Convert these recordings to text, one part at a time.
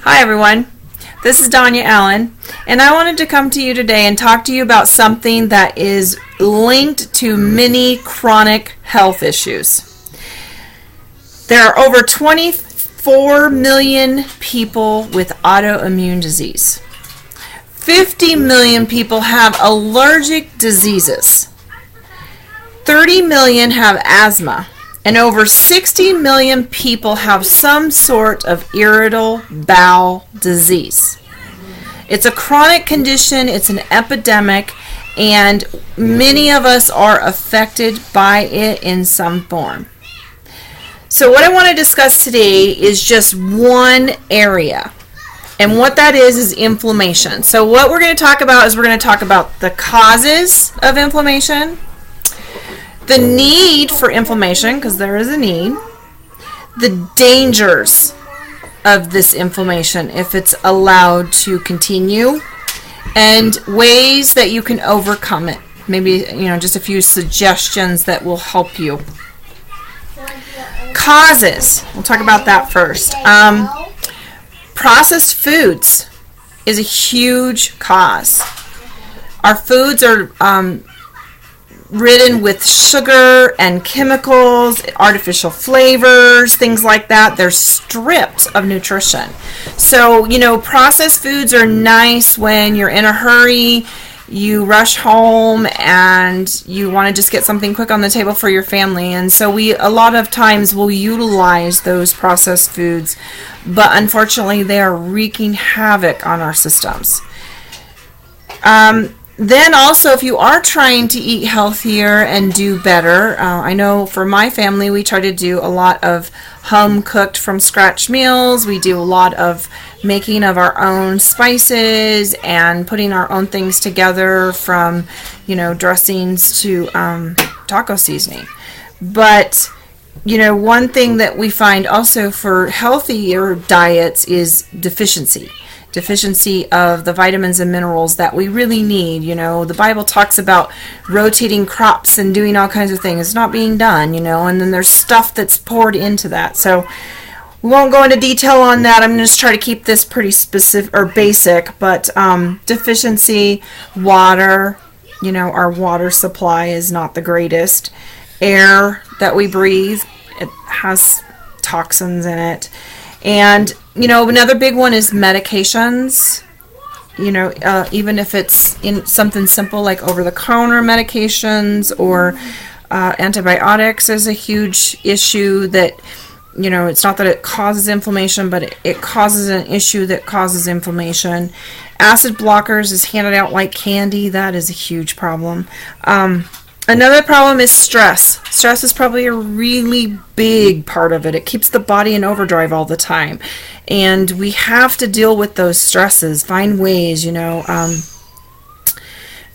Hi everyone, this is Danya Allen, and I wanted to come to you today and talk to you about something that is linked to many chronic health issues. There are over 24 million people with autoimmune disease. 50 million people have allergic diseases. 30 million have asthma. And over 60 million people have some sort of irritable bowel disease. It's a chronic condition, it's an epidemic, and many of us are affected by it in some form. So what I want to discuss today is just one area. And what that is inflammation. So what we're going to talk about is we're going to talk about the causes of inflammation, the need for inflammation, because there is a need, the dangers of this inflammation if it's allowed to continue, and ways that you can overcome it. Maybe, just a few suggestions that will help you. Causes. We'll talk about that first. Processed foods is a huge cause. Our foods are ridden with sugar and chemicals, artificial flavors, things like that. They're stripped of nutrition. So, processed foods are nice when you're in a hurry, you rush home, and you want to just get something quick on the table for your family. And so a lot of times will utilize those processed foods, but unfortunately they are wreaking havoc on our systems. Then also, if you are trying to eat healthier and do better, I know for my family, we try to do a lot of home-cooked from scratch meals. We do a lot of making of our own spices and putting our own things together, from, dressings to taco seasoning. But, one thing that we find also for healthier diets is deficiency of the vitamins and minerals that we really need. The Bible talks about rotating crops and doing all kinds of things. It's not being done, and then there's stuff that's poured into that. So we won't go into detail on that. I'm going to just try to keep this pretty specific or basic, but deficiency, water, our water supply is not the greatest. Air that we breathe, it has toxins in it. And, another big one is medications. Even if it's in something simple like over-the-counter medications or antibiotics is a huge issue that, it's not that it causes inflammation, but it causes an issue that causes inflammation. Acid blockers is handed out like candy. That is a huge problem. Another problem is stress. Stress is probably a really big part of it. It keeps the body in overdrive all the time. And we have to deal with those stresses. Find ways,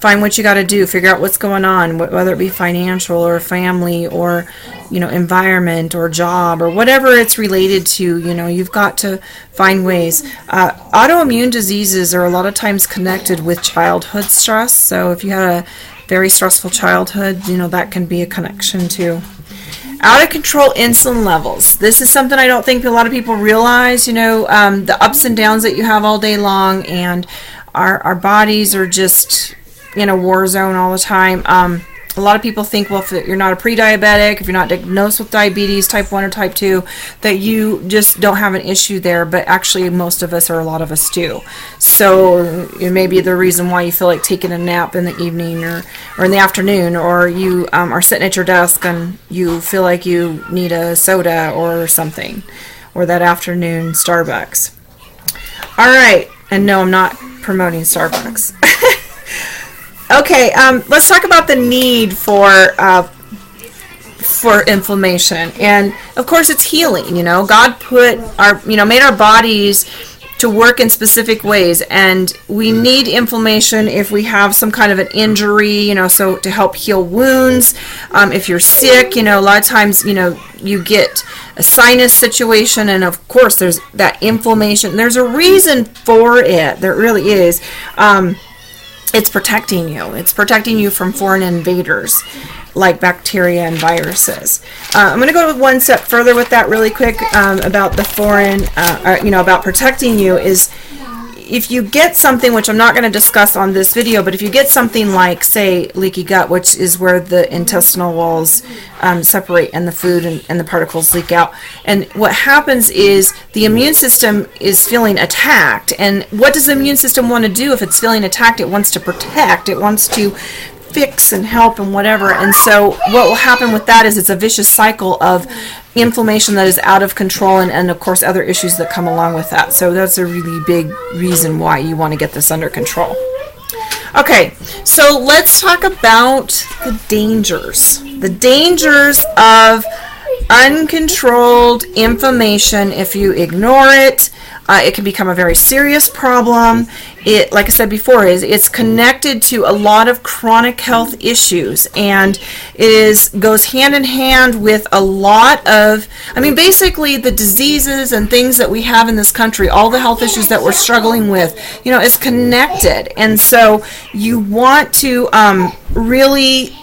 find what you got to do. Figure out what's going on, whether it be financial or family or, environment or job or whatever it's related to. You've got to find ways. Autoimmune diseases are a lot of times connected with childhood stress. So if you had a very stressful childhood, that can be a connection too. Out of control insulin levels. This is something I don't think a lot of people realize, the ups and downs that you have all day long, and our bodies are just in a war zone all the time. A lot of people think, well, if you're not a pre-diabetic, if you're not diagnosed with diabetes, type 1 or type 2, that you just don't have an issue there, but actually most of us, or a lot of us, do. So it may be the reason why you feel like taking a nap in the evening or in the afternoon, or you are sitting at your desk and you feel like you need a soda or something, or that afternoon Starbucks. All right, and no, I'm not promoting Starbucks. Okay, let's talk about the need for inflammation, and of course it's healing. God put made our bodies to work in specific ways, and we need inflammation if we have some kind of an injury, so to help heal wounds. If you're sick, a lot of times, you get a sinus situation, and of course there's that inflammation. There's a reason for it. There really is. It's protecting you. It's protecting you from foreign invaders. like bacteria and viruses. I'm going to go one step further with that really quick about the foreign, about protecting you is if you get something, which I'm not going to discuss on this video, but if you get something like, say, leaky gut, which is where the intestinal walls separate and the food and the particles leak out, and what happens is the immune system is feeling attacked. And what does the immune system want to do if it's feeling attacked? It wants to protect. It wants to fix and help and whatever. And so what will happen with that is it's a vicious cycle of inflammation that is out of control, and of course other issues that come along with that. So that's a really big reason why you want to get this under control. Okay, so let's talk about the dangers. The dangers of uncontrolled inflammation. If you ignore it, it can become a very serious problem. It, like I said before, it's connected to a lot of chronic health issues, and it goes hand in hand with a lot of, basically the diseases and things that we have in this country, all the health issues that we're struggling with, is connected. And so you want to really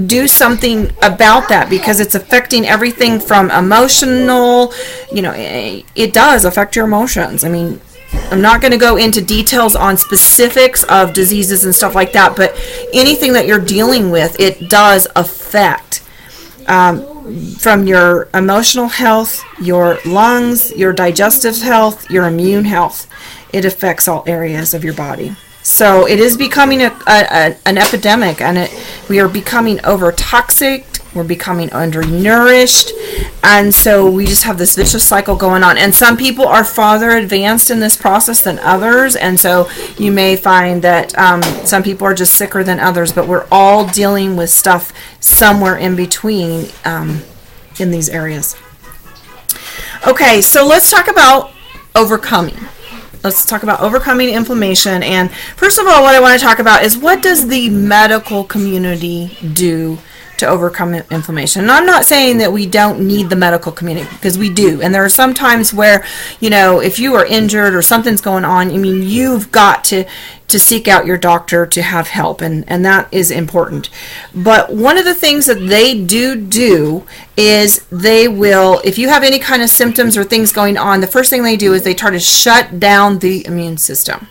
do something about that, because it's affecting everything from emotional, it does affect your emotions. I'm not going to go into details on specifics of diseases and stuff like that, but anything that you're dealing with, it does affect from your emotional health, your lungs, your digestive health, your immune health. It affects all areas of your body. So it is becoming an epidemic, and we are becoming over-toxic, we're becoming undernourished, and so we just have this vicious cycle going on. And some people are farther advanced in this process than others, and so you may find that some people are just sicker than others, but we're all dealing with stuff somewhere in between in these areas. Okay, so let's talk about overcoming. Let's talk about overcoming inflammation. And first of all, what I want to talk about is, what does the medical community do to overcome inflammation? And I'm not saying that we don't need the medical community, because we do. And there are some times where, if you are injured or something's going on, you've got to seek out your doctor to have help, and that is important. But one of the things that they do is they will, if you have any kind of symptoms or things going on, the first thing they do is they try to shut down the immune system.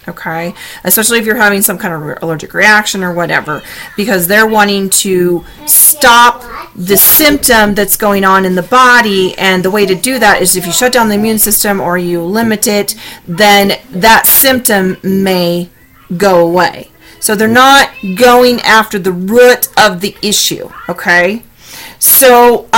Okay, especially if you're having some kind of allergic reaction or whatever, because they're wanting to stop the symptom that's going on in the body. And the way to do that is if you shut down the immune system or you limit it, then that symptom may go away. So they're not going after the root of the issue. Okay, so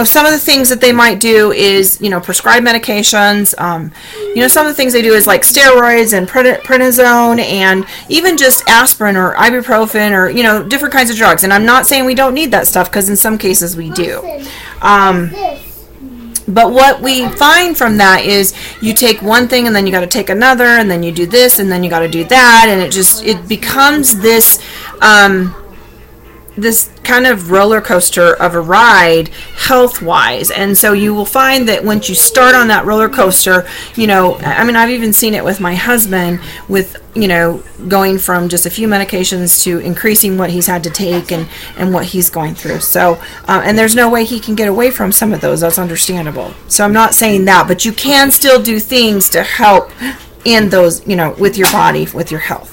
some of the things that they might do is, prescribe medications. Some of the things they do is like steroids and prednisone, and even just aspirin or ibuprofen, or, different kinds of drugs. And I'm not saying we don't need that stuff, because in some cases we do. But what we find from that is you take one thing and then you got to take another, and then you do this and then you got to do that, and it becomes this kind of roller coaster of a ride health-wise. And so you will find that once you start on that roller coaster, I've even seen it with my husband with, going from just a few medications to increasing what he's had to take and what he's going through. So, and there's no way he can get away from some of those. That's understandable. So I'm not saying that, but you can still do things to help in those, with your body, with your health.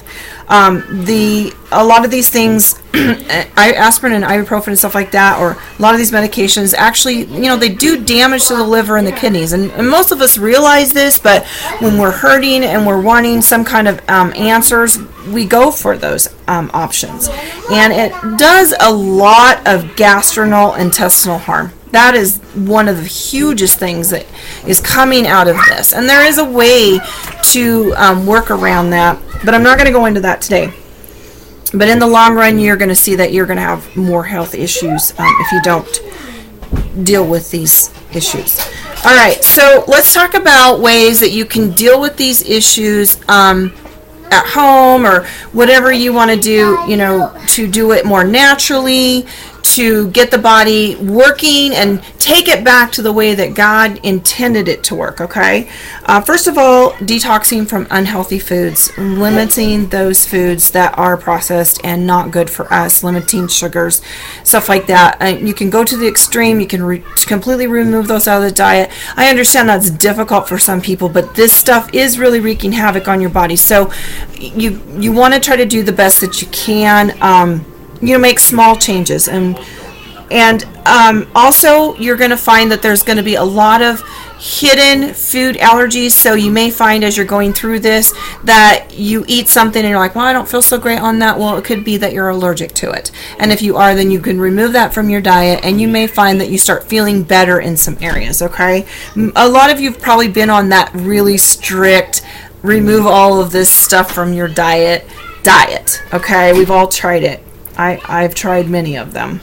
A lot of these things, aspirin and ibuprofen and stuff like that, or a lot of these medications actually, they do damage to the liver and the kidneys. And most of us realize this, but when we're hurting and we're wanting some kind of answers, we go for those options. And it does a lot of gastrointestinal harm. That is one of the hugest things that is coming out of this. And there is a way to work around that, but I'm not going to go into that today. But in the long run, you're going to see that you're going to have more health issues if you don't deal with these issues. All right, so let's talk about ways that you can deal with these issues at home, or whatever you want to do, to do it more naturally, to get the body working and take it back to the way that God intended it to work, okay? First of all, detoxing from unhealthy foods, limiting those foods that are processed and not good for us, limiting sugars, stuff like that. You can go to the extreme. You can completely remove those out of the diet. I understand that's difficult for some people, but this stuff is really wreaking havoc on your body. So you want to try to do the best that you can. Make small changes, and also you're going to find that there's going to be a lot of hidden food allergies. So you may find as you're going through this that you eat something and you're like, well, I don't feel so great on that. Well, it could be that you're allergic to it, and if you are, then you can remove that from your diet, and you may find that you start feeling better in some areas. Okay, a lot of you've probably been on that really strict remove all of this stuff from your diet. Okay, we've all tried it. I've tried many of them,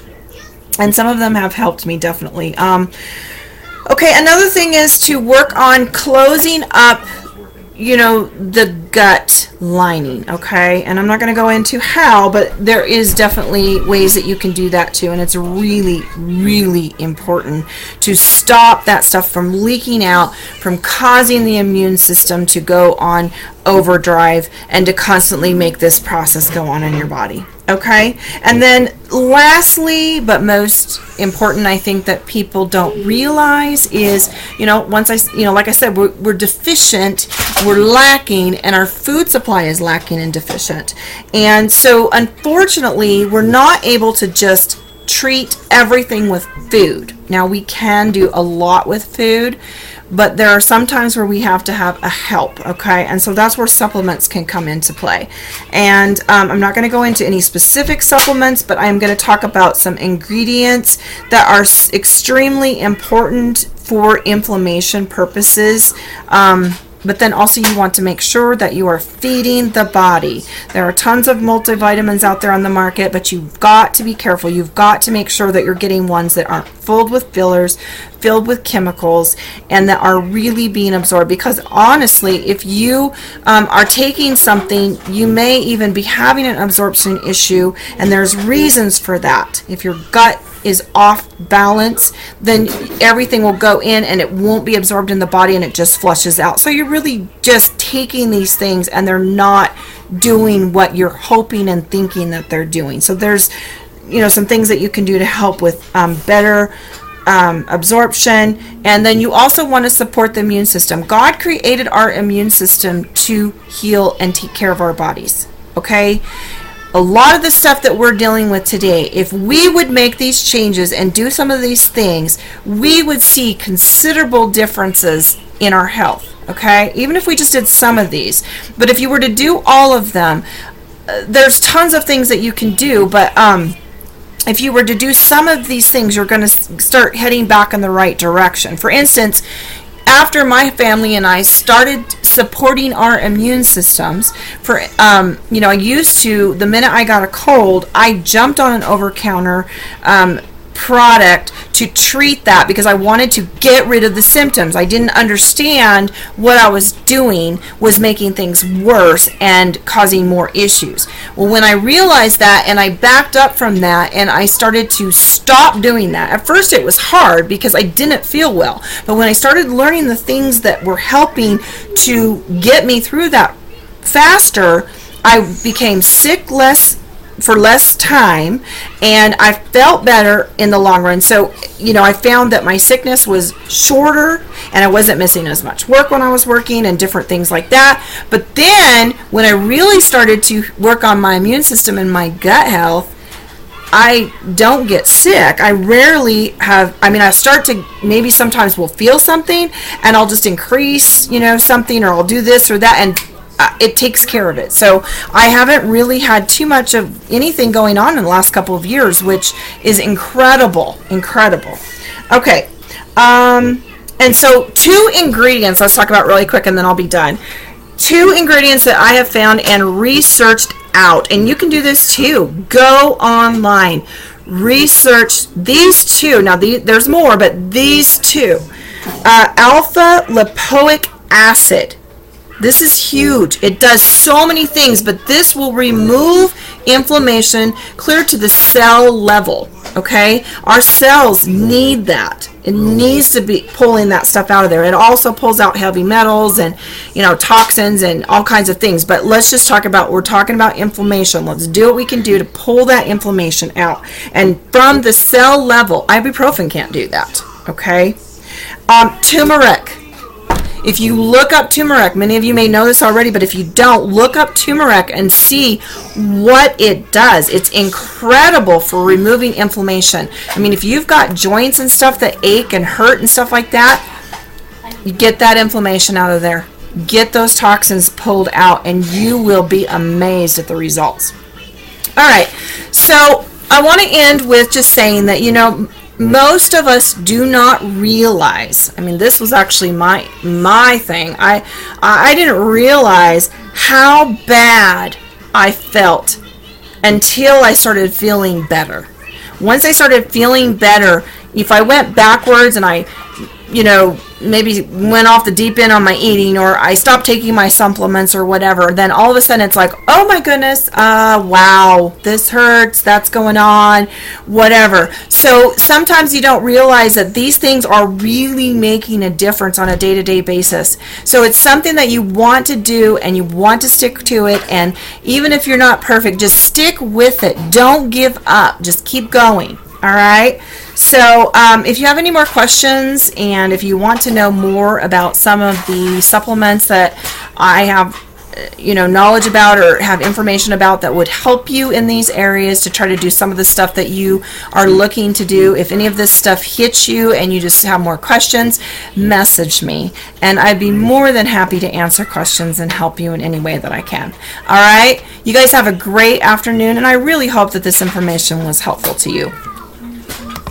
and some of them have helped me, definitely. Okay, another thing is to work on closing up, the gut lining, okay? And I'm not going to go into how, but there is definitely ways that you can do that too, and it's really, really important to stop that stuff from leaking out, from causing the immune system to go on overdrive, and to constantly make this process go on in your body. Okay, and then lastly, but most important, I think that people don't realize is, like I said, we're deficient, we're lacking, and our food supply is lacking and deficient. And so, unfortunately, we're not able to just treat everything with food. Now, we can do a lot with food, but there are some times where we have to have a help, okay? And so that's where supplements can come into play. And I'm not going to go into any specific supplements, but I'm going to talk about some ingredients that are extremely important for inflammation purposes. But then also you want to make sure that you are feeding the body. There are tons of multivitamins out there on the market, but you've got to be careful. You've got to make sure that you're getting ones that aren't filled with fillers, filled with chemicals, and that are really being absorbed. Because honestly, if you are taking something, you may even be having an absorption issue, and there's reasons for that. If your gut is off balance, then everything will go in and it won't be absorbed in the body, and it just flushes out. So you're really just taking these things and they're not doing what you're hoping and thinking that they're doing. So there's some things that you can do to help with better absorption. And then you also want to support the immune system. God created our immune system to heal and take care of our bodies, okay? A lot of the stuff that we're dealing with today, if we would make these changes and do some of these things, we would see considerable differences in our health, okay? Even if we just did some of these. But if you were to do all of them, there's tons of things that you can do, but if you were to do some of these things, you're going to start heading back in the right direction. For instance, after my family and I started supporting our immune systems, I used to, the minute I got a cold, I jumped on an over-counter product to treat that because I wanted to get rid of the symptoms. I didn't understand what I was doing was making things worse and causing more issues. Well, when I realized that and I backed up from that and I started to stop doing that, at first it was hard because I didn't feel well. But when I started learning the things that were helping to get me through that faster, I became sick for less time, and I felt better in the long run. So, I found that my sickness was shorter, and I wasn't missing as much work when I was working and different things like that. But then, when I really started to work on my immune system and my gut health, I don't get sick. I rarely have, I start to, maybe sometimes will feel something, and I'll just increase, something, or I'll do this or that, and it takes care of it. So I haven't really had too much of anything going on in the last couple of years, which is incredible. Okay. And so 2 ingredients, let's talk about really quick and then I'll be done. 2 ingredients that I have found and researched out, and you can do this too. Go online, research these 2. Now there's more, but these 2. Alpha lipoic acid. This is huge. It does so many things, but this will remove inflammation clear to the cell level. Okay, our cells need that. It needs to be pulling that stuff out of there. It also pulls out heavy metals and, toxins and all kinds of things. But let's just talk about, we're talking about inflammation. Let's do what we can do to pull that inflammation out. And from the cell level, ibuprofen can't do that. Okay, turmeric. If you look up turmeric, many of you may know this already, but if you don't, look up turmeric and see what it does. It's incredible for removing inflammation. I mean, if you've got joints and stuff that ache and hurt and stuff like that, you get that inflammation out of there. Get those toxins pulled out, and you will be amazed at the results. All right, so I want to end with just saying that, most of us do not realize, this was actually my thing. I didn't realize how bad I felt until I started feeling better. Once I started feeling better, if I went backwards and I, maybe went off the deep end on my eating, or I stopped taking my supplements or whatever, then all of a sudden it's like, oh my goodness, wow, this hurts, that's going on, whatever. So sometimes you don't realize that these things are really making a difference on a day-to-day basis. So it's something that you want to do and you want to stick to it, and even if you're not perfect, just stick with it. Don't give up. Just keep going. All right. So if you have any more questions, and if you want to know more about some of the supplements that I have, knowledge about or have information about that would help you in these areas to try to do some of the stuff that you are looking to do, if any of this stuff hits you and you just have more questions, message me, and I'd be more than happy to answer questions and help you in any way that I can. All right. You guys have a great afternoon, and I really hope that this information was helpful to you.